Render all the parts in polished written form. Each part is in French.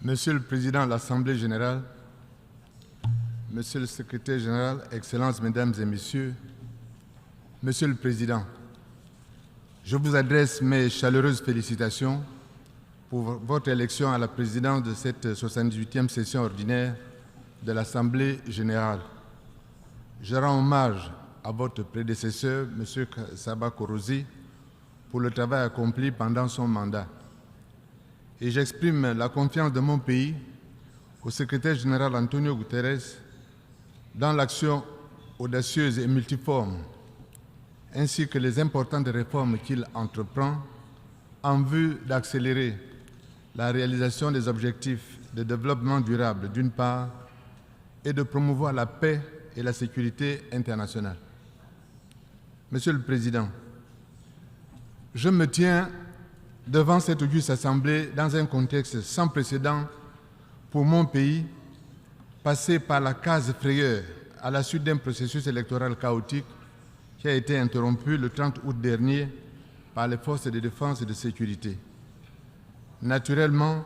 Monsieur le Président de l'Assemblée générale, Monsieur le Secrétaire général, Excellences, Mesdames et Messieurs, Monsieur le Président, je vous adresse mes chaleureuses félicitations pour votre élection à la présidence de cette 78e session ordinaire de l'Assemblée générale. Je rends hommage à votre prédécesseur, M. Saba Korosi, pour le travail accompli pendant son mandat. Et j'exprime la confiance de mon pays au secrétaire général Antonio Guterres dans l'action audacieuse et multiforme, ainsi que les importantes réformes qu'il entreprend en vue d'accélérer la réalisation des objectifs de développement durable d'une part et de promouvoir la paix et la sécurité internationale. Monsieur le Président, je me tiens devant cette auguste Assemblée dans un contexte sans précédent pour mon pays, passé par la case frayeur à la suite d'un processus électoral chaotique qui a été interrompu le 30 août dernier par les forces de défense et de sécurité. Naturellement,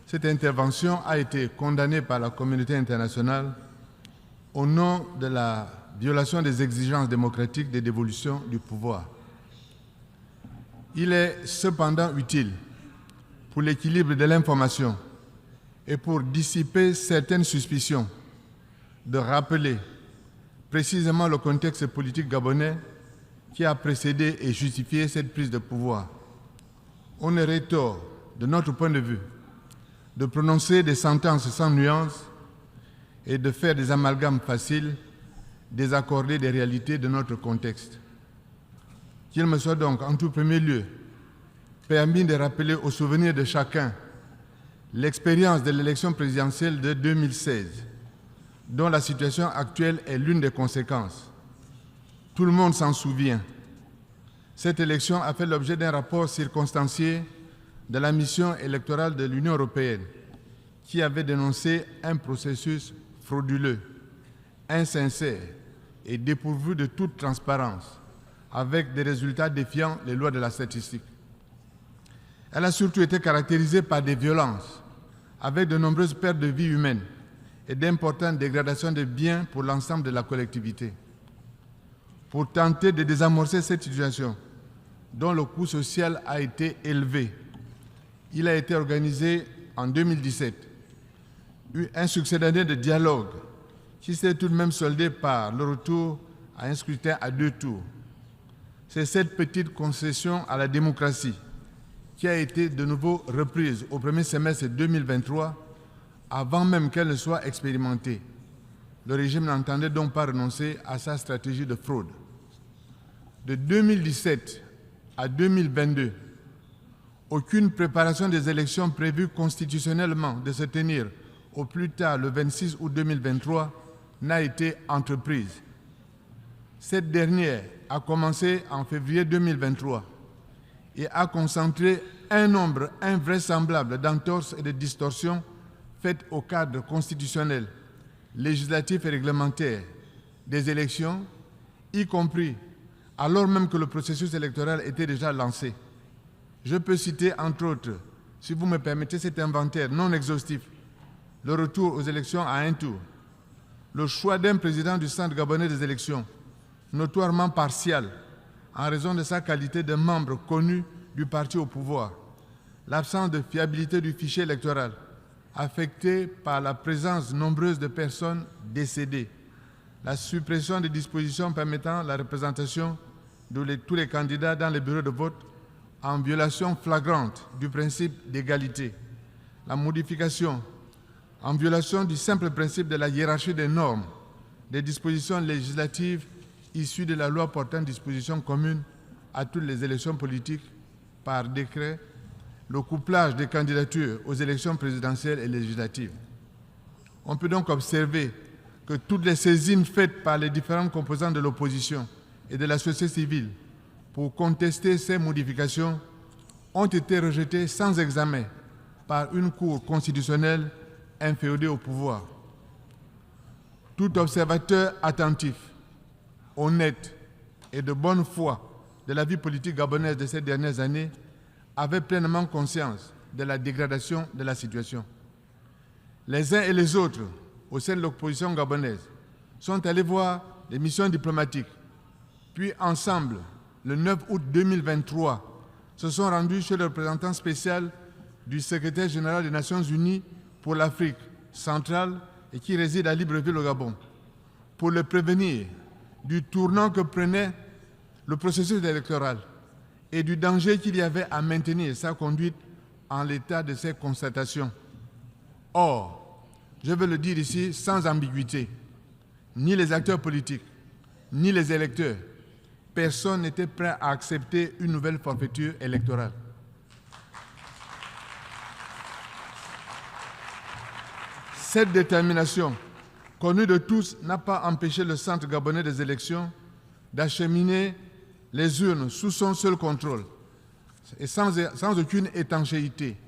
cette intervention a été condamnée par la communauté internationale au nom de la violation des exigences démocratiques de dévolution du pouvoir. Il est cependant utile pour l'équilibre de l'information et pour dissiper certaines suspicions de rappeler précisément le contexte politique gabonais qui a précédé et justifié cette prise de pouvoir. On aurait tort, de notre point de vue, de prononcer des sentences sans nuance et de faire des amalgames faciles, désaccordés des réalités de notre contexte. Qu'il me soit donc, en tout premier lieu, permis de rappeler au souvenir de chacun l'expérience de l'élection présidentielle de 2016, dont la situation actuelle est l'une des conséquences. Tout le monde s'en souvient. Cette élection a fait l'objet d'un rapport circonstancié de la mission électorale de l'Union européenne, qui avait dénoncé un processus frauduleux, insincère et dépourvu de toute transparence, avec des résultats défiant les lois de la statistique. Elle a surtout été caractérisée par des violences, avec de nombreuses pertes de vies humaines et d'importantes dégradations de biens pour l'ensemble de la collectivité. Pour tenter de désamorcer cette situation, dont le coût social a été élevé, il a été organisé en 2017 un succès d'année de dialogue qui s'est tout de même soldé par le retour à un scrutin à 2 tours. C'est cette petite concession à la démocratie qui a été de nouveau reprise au premier semestre 2023, avant même qu'elle ne soit expérimentée. Le régime n'entendait donc pas renoncer à sa stratégie de fraude. De 2017 à 2022, aucune préparation des élections prévues constitutionnellement de se tenir au plus tard le 26 août 2023 n'a été entreprise. Cette dernière a commencé en février 2023 et a concentré un nombre invraisemblable d'entorses et de distorsions faites au cadre constitutionnel, législatif et réglementaire des élections, y compris alors même que le processus électoral était déjà lancé. Je peux citer, entre autres, si vous me permettez cet inventaire non exhaustif, le retour aux élections à un tour, le choix d'un président du Centre gabonais des élections, notoirement partial, en raison de sa qualité de membre connu du parti au pouvoir, l'absence de fiabilité du fichier électoral, affecté par la présence nombreuse de personnes décédées, la suppression des dispositions permettant la représentation de tous les candidats dans les bureaux de vote en violation flagrante du principe d'égalité, la modification en violation du simple principe de la hiérarchie des normes, des dispositions législatives issues de la loi portant dispositions communes à toutes les élections politiques par décret, le couplage des candidatures aux élections présidentielles et législatives. On peut donc observer que toutes les saisines faites par les différentes composantes de l'opposition et de la société civile pour contester ces modifications ont été rejetées sans examen par une cour constitutionnelle inféodée au pouvoir. Tout observateur attentif, honnête et de bonne foi de la vie politique gabonaise de ces dernières années avait pleinement conscience de la dégradation de la situation. les uns et les autres, au sein de l'opposition gabonaise, sont allés voir les missions diplomatiques, puis ensemble, le 9 août 2023, se sont rendus chez le représentant spécial du secrétaire général des Nations Unies pour l'Afrique centrale et qui réside à Libreville au Gabon, pour le prévenir du tournant que prenait le processus électoral et du danger qu'il y avait à maintenir sa conduite en l'état de ses constatations. Or, je veux le dire ici sans ambiguïté, ni les acteurs politiques, ni les électeurs, personne n'était prêt à accepter une nouvelle forfaiture électorale. Cette détermination, connue de tous, n'a pas empêché le Centre gabonais des élections d'acheminer les urnes sous son seul contrôle et sans aucune étanchéité,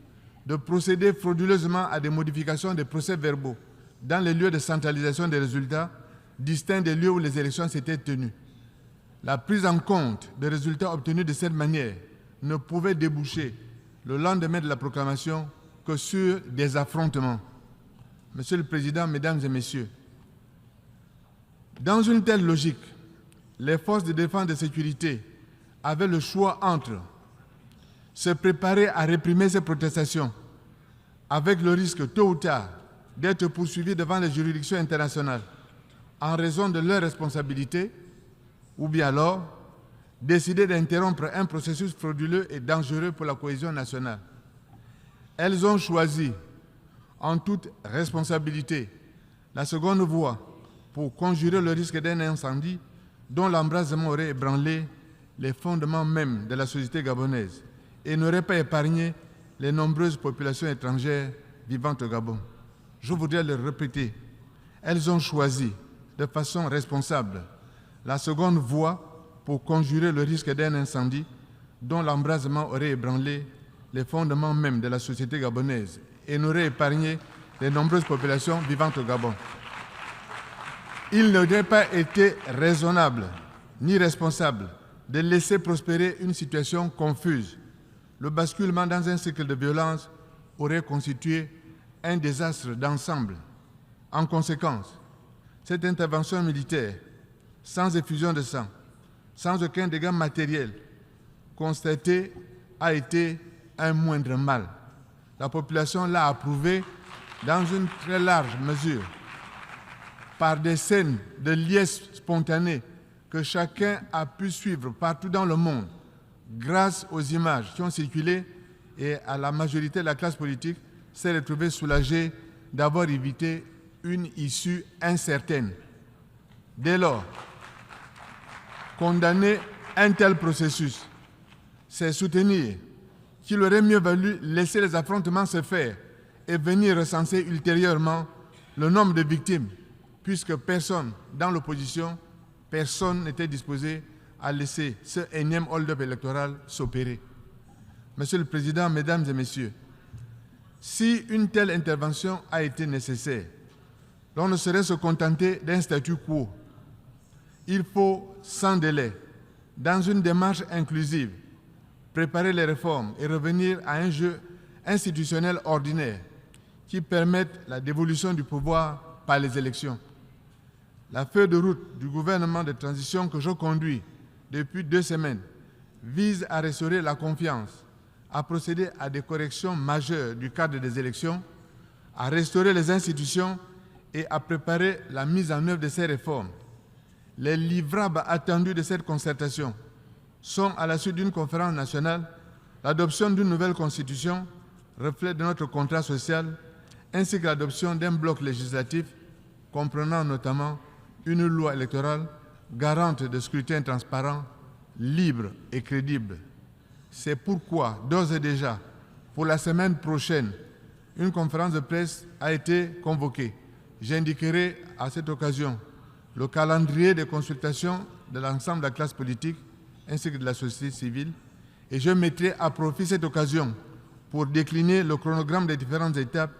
de procéder frauduleusement à des modifications des procès-verbaux dans les lieux de centralisation des résultats distincts des lieux où les élections s'étaient tenues. La prise en compte des résultats obtenus de cette manière ne pouvait déboucher le lendemain de la proclamation que sur des affrontements. Monsieur le Président, Mesdames et Messieurs, dans une telle logique, les forces de défense et de sécurité avaient le choix entre se préparer à réprimer ces protestations avec le risque tôt ou tard d'être poursuivis devant les juridictions internationales en raison de leurs responsabilités, ou bien alors décider d'interrompre un processus frauduleux et dangereux pour la cohésion nationale. Elles ont choisi, en toute responsabilité, la seconde voie pour conjurer le risque d'un incendie dont l'embrasement aurait ébranlé les fondements même de la société gabonaise et n'aurait pas épargné les nombreuses populations étrangères vivant au Gabon. Je voudrais le répéter, elles ont choisi de façon responsable la seconde voie pour conjurer le risque d'un incendie dont l'embrasement aurait ébranlé les fondements même de la société gabonaise et n'aurait épargné les nombreuses populations vivant au Gabon. Il n'aurait pas été raisonnable ni responsable de laisser prospérer une situation confuse. Le basculement dans un cycle de violence aurait constitué un désastre d'ensemble. En conséquence, cette intervention militaire, sans effusion de sang, sans aucun dégât matériel constaté, a été un moindre mal. La population l'a approuvé dans une très large mesure par des scènes de liesse spontanée que chacun a pu suivre partout dans le monde grâce aux images qui ont circulé et à la majorité de la classe politique s'est retrouvée soulagée d'avoir évité une issue incertaine. Dès lors, condamner un tel processus, c'est soutenir qu'il aurait mieux valu laisser les affrontements se faire et venir recenser ultérieurement le nombre de victimes, puisque personne dans l'opposition, personne n'était disposé à laisser ce énième hold-up électoral s'opérer. Monsieur le Président, Mesdames et Messieurs, si une telle intervention a été nécessaire, l'on ne saurait se contenter d'un statu quo. Il faut, sans délai, dans une démarche inclusive, préparer les réformes et revenir à un jeu institutionnel ordinaire qui permette la dévolution du pouvoir par les élections. La feuille de route du gouvernement de transition que je conduis depuis 2 semaines vise à restaurer la confiance, à procéder à des corrections majeures du cadre des élections, à restaurer les institutions et à préparer la mise en œuvre de ces réformes. Les livrables attendus de cette concertation sont, à la suite d'une conférence nationale, l'adoption d'une nouvelle constitution, reflet de notre contrat social, ainsi que l'adoption d'un bloc législatif comprenant notamment une loi électorale garante de scrutin transparent, libre et crédible. C'est pourquoi, d'ores et déjà, pour la semaine prochaine, une conférence de presse a été convoquée. J'indiquerai à cette occasion le calendrier des consultations de l'ensemble de la classe politique ainsi que de la société civile et je mettrai à profit cette occasion pour décliner le chronogramme des différentes étapes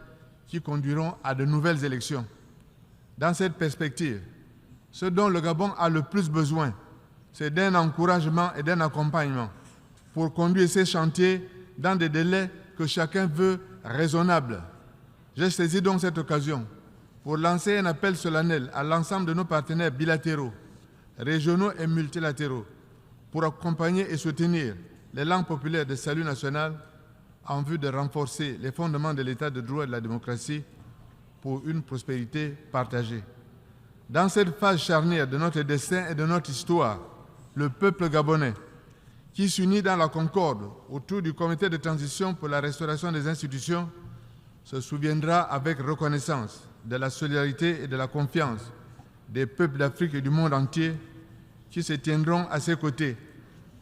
qui conduiront à de nouvelles élections. Dans cette perspective, ce dont le Gabon a le plus besoin, c'est d'un encouragement et d'un accompagnement pour conduire ces chantiers dans des délais que chacun veut raisonnables. J'ai saisi donc cette occasion pour lancer un appel solennel à l'ensemble de nos partenaires bilatéraux, régionaux et multilatéraux pour accompagner et soutenir les langues populaires de salut national en vue de renforcer les fondements de l'état de droit et de la démocratie pour une prospérité partagée. Dans cette phase charnière de notre destin et de notre histoire, le peuple gabonais, qui s'unit dans la concorde autour du comité de transition pour la restauration des institutions, se souviendra avec reconnaissance de la solidarité et de la confiance des peuples d'Afrique et du monde entier qui se tiendront à ses côtés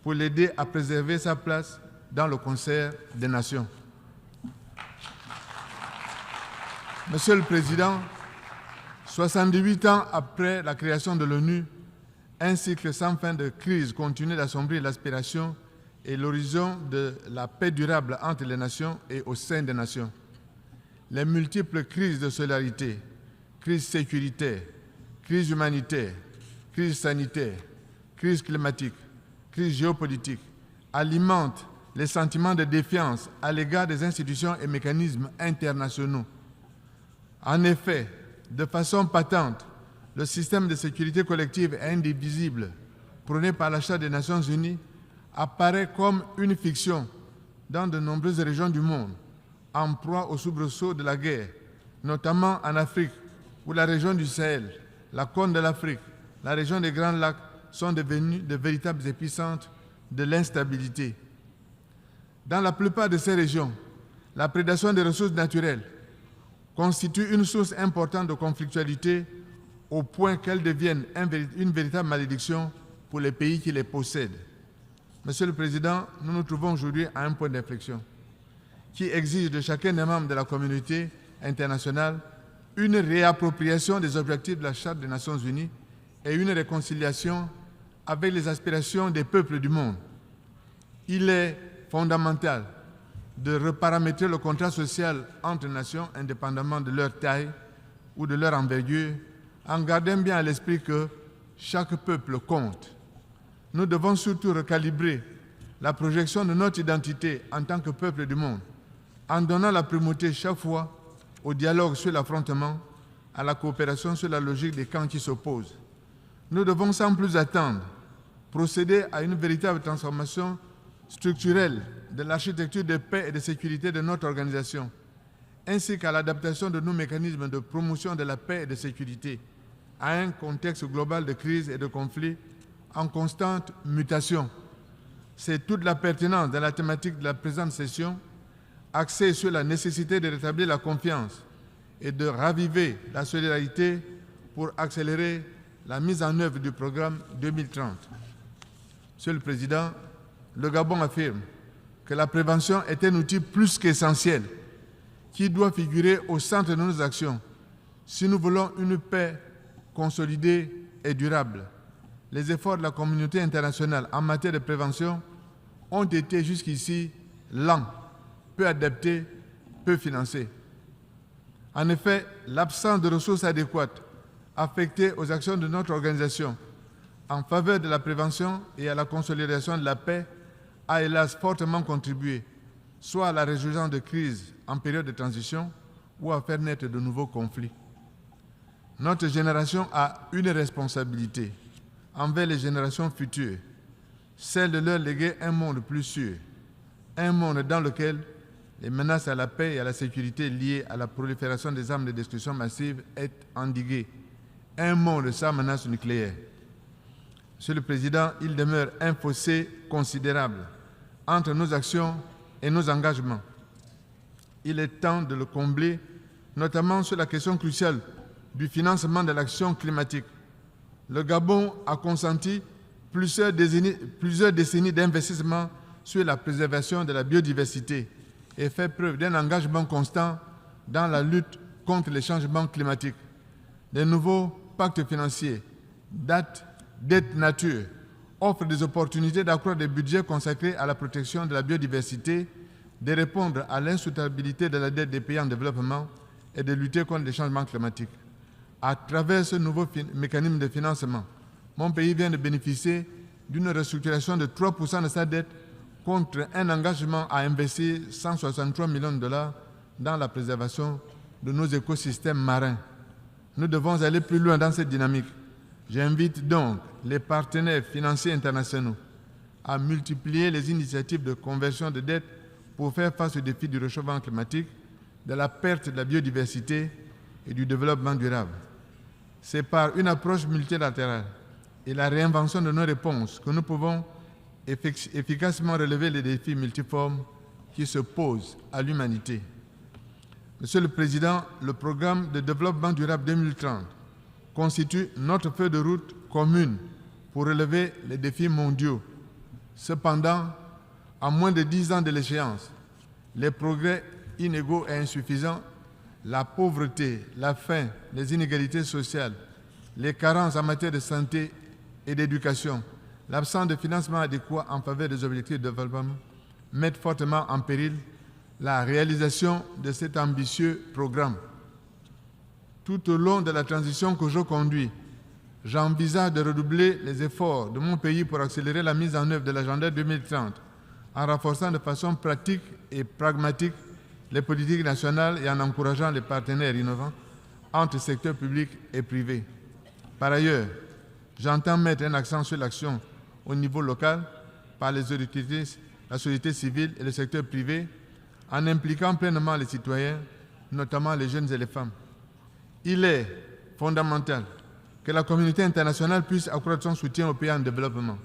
pour l'aider à préserver sa place dans le concert des nations. Monsieur le Président, 78 ans après la création de l'ONU, un cycle sans fin de crise continue d'assombrir l'aspiration et l'horizon de la paix durable entre les nations et au sein des nations. Les multiples crises de solidarité, crise sécuritaire, crise humanitaire, crise sanitaire, crise climatique, crise géopolitique, alimentent les sentiments de défiance à l'égard des institutions et mécanismes internationaux. En effet, de façon patente, le système de sécurité collective et indivisible prôné par la Charte des Nations Unies apparaît comme une fiction dans de nombreuses régions du monde, en proie aux soubresauts de la guerre, notamment en Afrique, où la région du Sahel, la Corne de l'Afrique, la région des Grands Lacs sont devenus de véritables épicentres de l'instabilité. Dans la plupart de ces régions, la prédation des ressources naturelles constitue une source importante de conflictualité au point qu'elles deviennent une véritable malédiction pour les pays qui les possèdent. Monsieur le Président, nous nous trouvons aujourd'hui à un point d'inflexion qui exige de chacun des membres de la communauté internationale une réappropriation des objectifs de la Charte des Nations Unies et une réconciliation avec les aspirations des peuples du monde. Il est fondamental de reparamétrer le contrat social entre nations indépendamment de leur taille ou de leur envergure, en gardant bien à l'esprit que chaque peuple compte. Nous devons surtout recalibrer la projection de notre identité en tant que peuple du monde, en donnant la primauté chaque fois au dialogue sur l'affrontement, à la coopération sur la logique des camps qui s'opposent. Nous devons sans plus attendre procéder à une véritable transformation structurelle de l'architecture de paix et de sécurité de notre organisation, ainsi qu'à l'adaptation de nos mécanismes de promotion de la paix et de sécurité à un contexte global de crise et de conflits en constante mutation. C'est toute la pertinence de la thématique de la présente session, axée sur la nécessité de rétablir la confiance et de raviver la solidarité pour accélérer la mise en œuvre du programme 2030. Monsieur le Président, le Gabon affirme que la prévention est un outil plus qu'essentiel qui doit figurer au centre de nos actions si nous voulons une paix consolidée et durable. Les efforts de la communauté internationale en matière de prévention ont été jusqu'ici lents, peu adaptés, peu financés. En effet, l'absence de ressources adéquates affectées aux actions de notre organisation en faveur de la prévention et à la consolidation de la paix a hélas fortement contribué soit à la résurgence de crises en période de transition ou à faire naître de nouveaux conflits. Notre génération a une responsabilité envers les générations futures, celle de leur léguer un monde plus sûr, un monde dans lequel les menaces à la paix et à la sécurité liées à la prolifération des armes de destruction massive est endiguées, un monde sans menace nucléaire. Monsieur le Président, il demeure un fossé considérable entre nos actions et nos engagements. Il est temps de le combler, notamment sur la question cruciale du financement de l'action climatique. Le Gabon a consenti plusieurs décennies d'investissement sur la préservation de la biodiversité et fait preuve d'un engagement constant dans la lutte contre les changements climatiques. Les nouveaux pactes financiers, dette nature, offrent des opportunités d'accroître des budgets consacrés à la protection de la biodiversité, de répondre à l'insoutenabilité de la dette des pays en développement et de lutter contre les changements climatiques. À travers ce nouveau mécanisme de financement, mon pays vient de bénéficier d'une restructuration de 3% de sa dette contre un engagement à investir 163 millions de dollars dans la préservation de nos écosystèmes marins. Nous devons aller plus loin dans cette dynamique. J'invite donc les partenaires financiers internationaux à multiplier les initiatives de conversion de dettes pour faire face aux défis du réchauffement climatique, de la perte de la biodiversité et du développement durable. C'est par une approche multilatérale et la réinvention de nos réponses que nous pouvons efficacement relever les défis multiformes qui se posent à l'humanité. Monsieur le Président, le programme de développement durable 2030 constitue notre feuille de route commune pour relever les défis mondiaux. Cependant, à moins de 10 ans de l'échéance, les progrès inégaux et insuffisants, la pauvreté, la faim, les inégalités sociales, les carences en matière de santé et d'éducation, l'absence de financement adéquat en faveur des objectifs de développement mettent fortement en péril la réalisation de cet ambitieux programme. Tout au long de la transition que je conduis, j'envisage de redoubler les efforts de mon pays pour accélérer la mise en œuvre de l'agenda 2030 en renforçant de façon pratique et pragmatique les politiques nationales et en encourageant les partenaires innovants entre secteurs publics et privés. Par ailleurs, j'entends mettre un accent sur l'action au niveau local par les autorités, la société civile et le secteur privé en impliquant pleinement les citoyens, notamment les jeunes et les femmes. Il est fondamental que la communauté internationale puisse accroître son soutien aux pays en développement.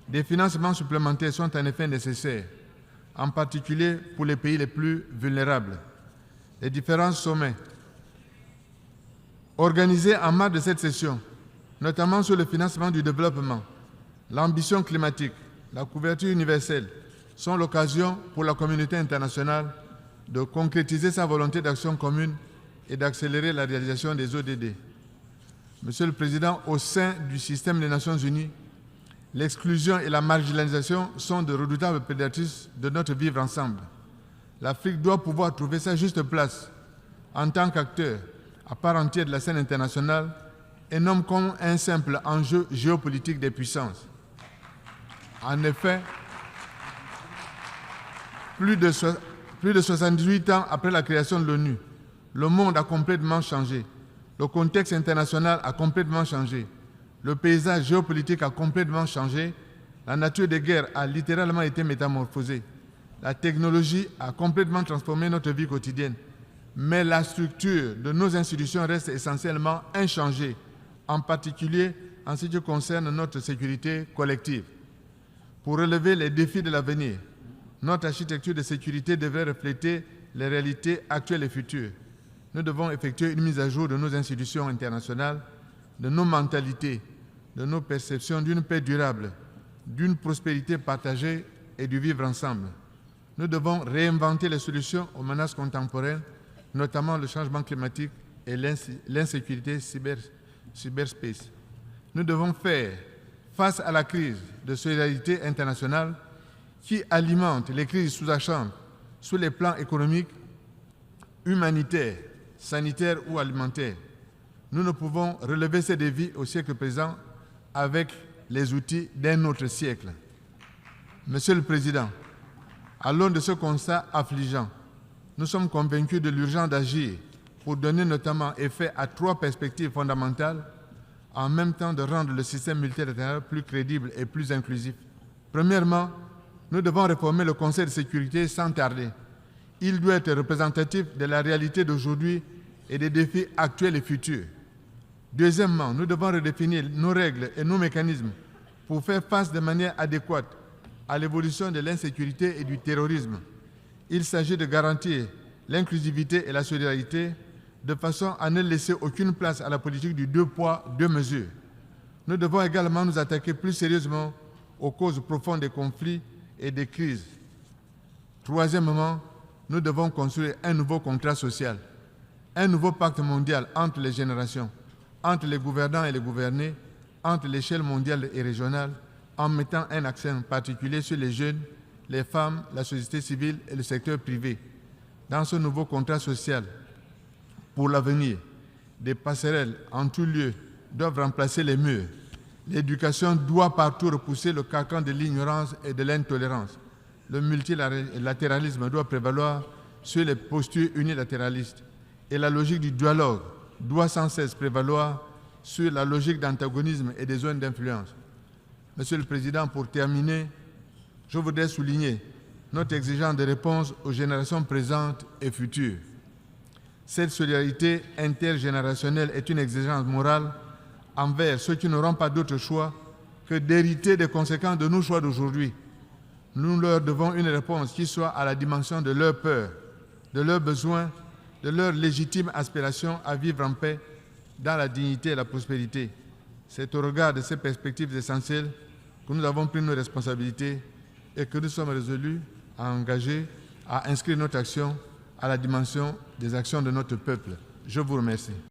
Des financements supplémentaires sont en effet nécessaires, en particulier pour les pays les plus vulnérables. Les différents sommets organisés en marge de cette session, notamment sur le financement du développement, l'ambition climatique, la couverture universelle, sont l'occasion pour la communauté internationale de concrétiser sa volonté d'action commune et d'accélérer la réalisation des ODD. Monsieur le Président, au sein du système des Nations Unies, l'exclusion et la marginalisation sont de redoutables prédatrices de notre vivre ensemble. L'Afrique doit pouvoir trouver sa juste place en tant qu'acteur à part entière de la scène internationale et non comme un simple enjeu géopolitique des puissances. En effet, plus de 78 ans après la création de l'ONU, le monde a complètement changé. Le contexte international a complètement changé. Le paysage géopolitique a complètement changé. La nature des guerres a littéralement été métamorphosée. La technologie a complètement transformé notre vie quotidienne. Mais la structure de nos institutions reste essentiellement inchangée, en particulier en ce qui concerne notre sécurité collective. Pour relever les défis de l'avenir, notre architecture de sécurité devrait refléter les réalités actuelles et futures. Nous devons effectuer une mise à jour de nos institutions internationales, de nos mentalités, de nos perceptions d'une paix durable, d'une prospérité partagée et du vivre ensemble. Nous devons réinventer les solutions aux menaces contemporaines, notamment le changement climatique et l'insécurité cyberspace. Nous devons faire face à la crise de solidarité internationale qui alimente les crises sous-jacentes sur les plans économiques, humanitaires, sanitaires ou alimentaires. Nous ne pouvons relever ces défis au siècle présent avec les outils d'un autre siècle. Monsieur le Président, à l'aune de ce constat affligeant, nous sommes convaincus de l'urgence d'agir pour donner notamment effet à 3 perspectives fondamentales, en même temps de rendre le système multilatéral plus crédible et plus inclusif. Premièrement, nous devons réformer le Conseil de sécurité sans tarder. Il doit être représentatif de la réalité d'aujourd'hui et des défis actuels et futurs. Deuxièmement, nous devons redéfinir nos règles et nos mécanismes pour faire face de manière adéquate à l'évolution de l'insécurité et du terrorisme. Il s'agit de garantir l'inclusivité et la solidarité de façon à ne laisser aucune place à la politique du 2 poids, 2 mesures. Nous devons également nous attaquer plus sérieusement aux causes profondes des conflits et des crises. Troisièmement, nous devons construire un nouveau contrat social, un nouveau pacte mondial entre les générations, entre les gouvernants et les gouvernés, entre l'échelle mondiale et régionale, en mettant un accent particulier sur les jeunes, les femmes, la société civile et le secteur privé. Dans ce nouveau contrat social, pour l'avenir, des passerelles en tout lieu doivent remplacer les murs. L'éducation doit partout repousser le carcan de l'ignorance et de l'intolérance. Le multilatéralisme doit prévaloir sur les postures unilatéralistes. et la logique du dialogue doit sans cesse prévaloir sur la logique d'antagonisme et des zones d'influence. Monsieur le Président, pour terminer, je voudrais souligner notre exigence de réponse aux générations présentes et futures. Cette solidarité intergénérationnelle est une exigence morale envers ceux qui n'auront pas d'autre choix que d'hériter des conséquences de nos choix d'aujourd'hui. Nous leur devons une réponse qui soit à la dimension de leurs peurs, de leurs besoins, de leur légitime aspiration à vivre en paix dans la dignité et la prospérité. C'est au regard de ces perspectives essentielles que nous avons pris nos responsabilités et que nous sommes résolus à engager, à inscrire notre action à la dimension des actions de notre peuple. Je vous remercie.